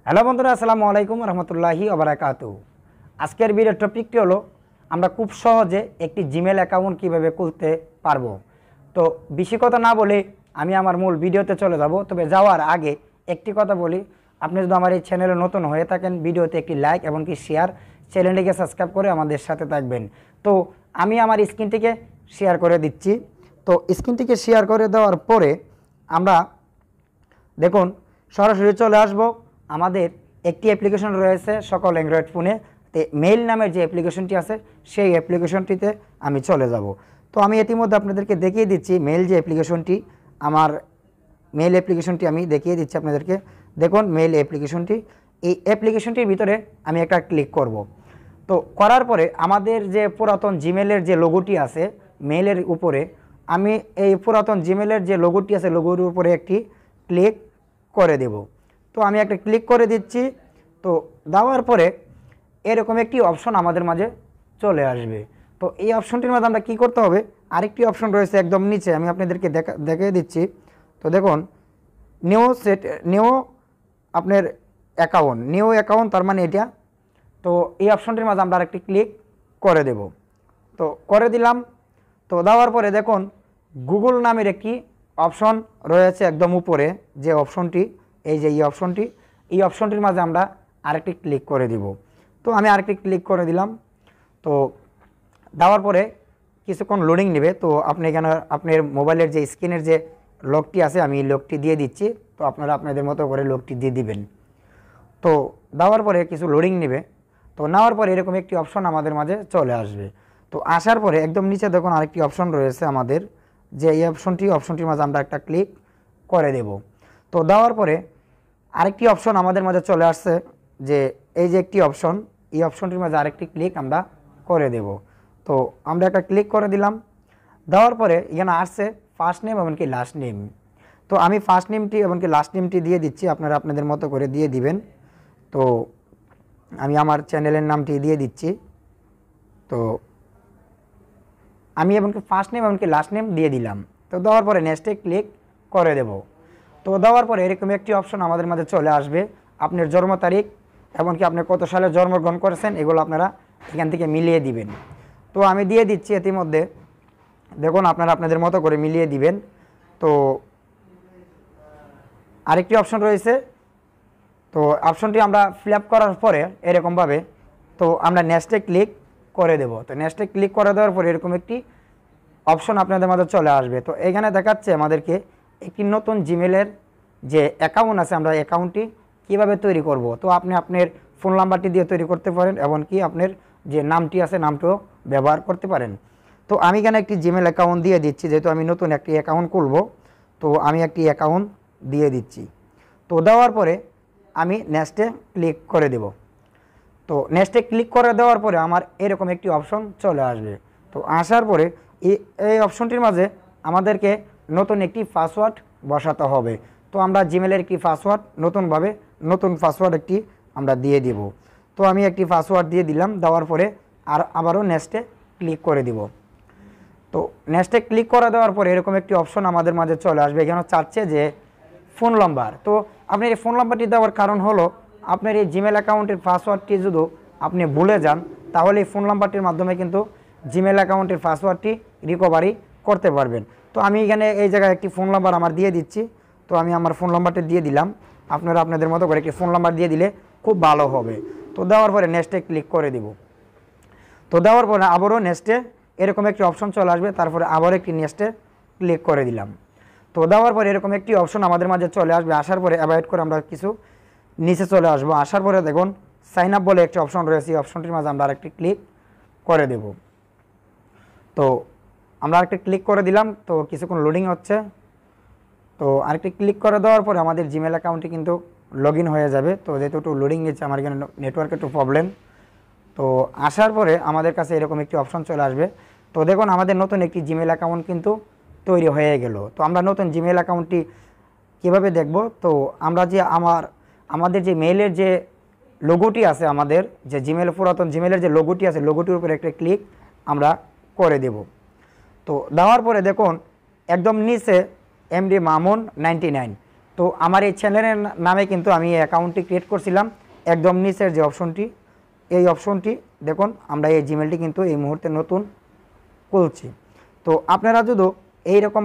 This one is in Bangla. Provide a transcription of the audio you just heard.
হ্যালো বন্ধুরা, আসসালামু আলাইকুম রহমতুল্লাহি ওবারাকাতু। আজকের ভিডিওর টপিকটি হলো আমরা খুব সহজে একটি জিমেল অ্যাকাউন্ট কিভাবে খুলতে পারবো। তো বেশি কথা না বলে আমি আমার মূল ভিডিওতে চলে যাব। তবে যাওয়ার আগে একটি কথা বলি, আপনি যদি আমার এই চ্যানেলে নতুন হয়ে থাকেন ভিডিওতে একটি লাইক এবং কি শেয়ার, চ্যানেলটিকে সাবস্ক্রাইব করে আমাদের সাথে থাকবেন। তো আমি আমার স্ক্রিনটিকে শেয়ার করে দিচ্ছি। তো স্ক্রিনটিকে শেয়ার করে দেওয়ার পরে আমরা দেখুন সরাসরি চলে আসব। আমাদের একটি অ্যাপ্লিকেশন রয়েছে সকল অ্যান্ড্রয়েড ফোনে, মেইল নামের যে অ্যাপ্লিকেশনটি আছে সেই অ্যাপ্লিকেশনটিতে আমি চলে যাব। তো আমি ইতিমধ্যে আপনাদেরকে দেখিয়ে দিচ্ছি মেইল যে অ্যাপ্লিকেশনটি, আমার মেইল অ্যাপ্লিকেশনটি আমি দেখিয়ে দিচ্ছি আপনাদেরকে। দেখুন মেইল অ্যাপ্লিকেশনটি, এই অ্যাপ্লিকেশনটির ভিতরে আমি একটা ক্লিক করব। তো করার পরে আমাদের যে পুরাতন জিমেলের যে লোগোটি আছে মেইলের উপরে, আমি এই পুরাতন জিমেলের যে লোগোটি আছে লোগোর উপরে একটি ক্লিক করে দেব। তো আমি একটা ক্লিক করে দিচ্ছি। তো দেওয়ার পরে এরকম একটি অপশন আমাদের মাঝে চলে আসবে। তো এই অপশনটির মধ্যে আমরা কী করতে হবে, আরেকটি অপশন রয়েছে একদম নিচে, আমি আপনাদেরকে দেখিয়ে দিচ্ছি। তো দেখুন নিউ আপনার নিউ অ্যাকাউন্ট, তার মানে এটা। তো এই অপশনটির মাঝে আমরা আরেকটি ক্লিক করে দেব। তো করে দিলাম। তো দেওয়ার পরে দেখুন গুগল নামের একটি অপশন রয়েছে একদম উপরে, যে অপশনটি এই অপশনটির মাঝে আমরা আরেকটি ক্লিক করে দিব। তো আমি আরেকটি ক্লিক করে দিলাম। তো দেওয়ার পরে কিছুক্ষণ লোডিং নেবে। তো আপনি এখানে আপনার মোবাইলের যে স্ক্রিনের যে লকটি আছে আমি লকটি দিয়ে দিচ্ছি। তো আপনারা আপনাদের মতো করে লকটি দিয়ে দিবেন। তো দেওয়ার পরে কিছু লোডিং নেবে। তো নেওয়ার পরে এরকম একটি অপশন আমাদের মাঝে চলে আসবে। তো আসার পরে একদম নিচে দেখুন আরেকটি অপশন রয়েছে আমাদের, যে এই অপশনটির মাঝে আমরা একটা ক্লিক করে দেব। তো দেওয়ার পরে আরেকটি অপশন আমাদের মাঝে চলে আসছে, যে এই যে একটি অপশন, এই অপশনটির মাঝে আরেকটি ক্লিক আমরা করে দেব। তো আমরা একটা ক্লিক করে দিলাম। দেওয়ার পরে এখানে আসছে ফার্স্ট নেম এমনকি লাস্ট নেম। তো আমি ফার্স্ট নেমটি এমনকি লাস্ট নেমটি দিয়ে দিচ্ছি, আপনারা আপনাদের মতো করে দিয়ে দিবেন। তো আমি আমার চ্যানেলের নামটি দিয়ে দিচ্ছি। তো আমি এমনকি ফার্স্ট নেম এমনকি লাস্ট নেম দিয়ে দিলাম। তো দেওয়ার পরে নেক্সটে ক্লিক করে দেব। তো দেওয়ার পরে এরকম একটি অপশন আমাদের মাঝে চলে আসবে, আপনার জন্ম তারিখ এমনকি আপনি কত সালে জন্মগ্রহণ করেছেন এগুলো আপনারা এখান থেকে মিলিয়ে দিবেন। তো আমি দিয়ে দিচ্ছি ইতিমধ্যে, দেখুন আপনারা আপনাদের মতো করে মিলিয়ে দিবেন। তো আরেকটি অপশন রয়েছে, তো অপশনটি আমরা ফিল আপ করার পরে এরকমভাবে তো আমরা নেক্সটে ক্লিক করে দেব। তো নেক্সটে ক্লিক করে দেওয়ার পরে এরকম একটি অপশন আপনাদের মাঝে চলে আসবে। তো এখানে দেখাচ্ছে আমাদেরকে একটি নতুন জিমেলের যে অ্যাকাউন্ট আছে আমরা অ্যাকাউন্টটি কীভাবে তৈরি করব। তো আপনি আপনার ফোন নাম্বারটি দিয়ে তৈরি করতে পারেন, এমনকি আপনার যে নামটি আছে নামটিও ব্যবহার করতে পারেন। তো আমি এখানে একটি জিমেল অ্যাকাউন্ট দিয়ে দিচ্ছি, যেহেতু আমি নতুন একটি অ্যাকাউন্ট খুলব। তো আমি একটি অ্যাকাউন্ট দিয়ে দিচ্ছি। তো দেওয়ার পরে আমি নেক্সটে ক্লিক করে দেব। তো নেক্সটে ক্লিক করে দেওয়ার পরে আমার এরকম একটি অপশন চলে আসবে। তো আসার পরে এই অপশনটির মাঝে আমাদেরকে নতুন একটি পাসওয়ার্ড বসাতে হবে। তো আমরা জিমেলের একটি পাসওয়ার্ড নতুন পাসওয়ার্ড একটি আমরা দিয়ে দিব। তো আমি একটি পাসওয়ার্ড দিয়ে দিলাম। দেওয়ার পরে আবারও নেক্সটে ক্লিক করে দিব। তো নেক্সটে ক্লিক করে দেওয়ার পরে এরকম একটি অপশন আমাদের মাঝে চলে আসবে। এখানে চাচ্ছে যে ফোন নাম্বার। তো আপনার এই ফোন নাম্বারটি দেওয়ার কারণ হলো আপনার এই জিমেল অ্যাকাউন্টের পাসওয়ার্ডটি যদি আপনি ভুলে যান তাহলে এই ফোন নাম্বারটির মাধ্যমে কিন্তু জিমেল অ্যাকাউন্টের পাসওয়ার্ডটি রিকভারি করতে পারবেন। তো আমি এখানে এই জায়গায় একটি ফোন নাম্বার আমার দিয়ে দিচ্ছি। তো আমি আমার ফোন নাম্বারটি দিয়ে দিলাম। আপনারা আপনাদের মতো করে একটি ফোন নাম্বার দিয়ে দিলে খুব ভালো হবে। তো দেওয়ার পরে নেক্সটে ক্লিক করে দিব। তো দেওয়ার পরে আবারও নেক্সটে এরকম একটি অপশন চলে আসবে। তারপরে আবার একটি নেক্সটে ক্লিক করে দিলাম। তো দেওয়ার পরে এরকম একটি অপশন আমাদের মাঝে চলে আসবে। আসার পরে অ্যাভয়েড করে আমরা কিছু নিচে চলে আসবো। আসার পরে দেখুন সাইন আপ বলে একটি অপশন রয়েছে, এই অপশনটির মাঝে আমরা আরেকটি ক্লিক করে দেব। তো আমরা আরেকটি ক্লিক করে দিলাম। তো কিছুক্ষণ লোডিং হচ্ছে। তো আরেকটি ক্লিক করে দেওয়ার পরে আমাদের জিমেল অ্যাকাউন্টটি কিন্তু লগ ইন হয়ে যাবে। তো যেহেতু একটু লোডিং নিচ্ছে, আমার এখানে নেটওয়ার্কে একটু প্রবলেম। তো আসার পরে আমাদের কাছে এরকম একটি অপশন চলে আসবে। তো দেখুন আমাদের নতুন একটি জিমেল অ্যাকাউন্ট কিন্তু তৈরি হয়ে গেল। তো আমরা নতুন জিমেল অ্যাকাউন্টটি কীভাবে দেখব, তো আমরা যে আমাদের যে মেইলের যে লোগোটি আছে, আমাদের যে পুরাতন জিমেলের যে লোগোটি আছে লোগোটির উপরে একটা ক্লিক আমরা করে দেব। তো দেওয়ার পরে দেখুন একদম নিচে এমডি মামুন 99 তো আমার এই চ্যানেলের নামে কিন্তু আমি এই অ্যাকাউন্টটি ক্রিয়েট করছিলাম। একদম নিচের যে অপশনটি, এই অপশনটি দেখুন, আমরা এই জিমেলটি কিন্তু এই মুহূর্তে নতুন খুলছি। তো আপনারা যদি এইরকম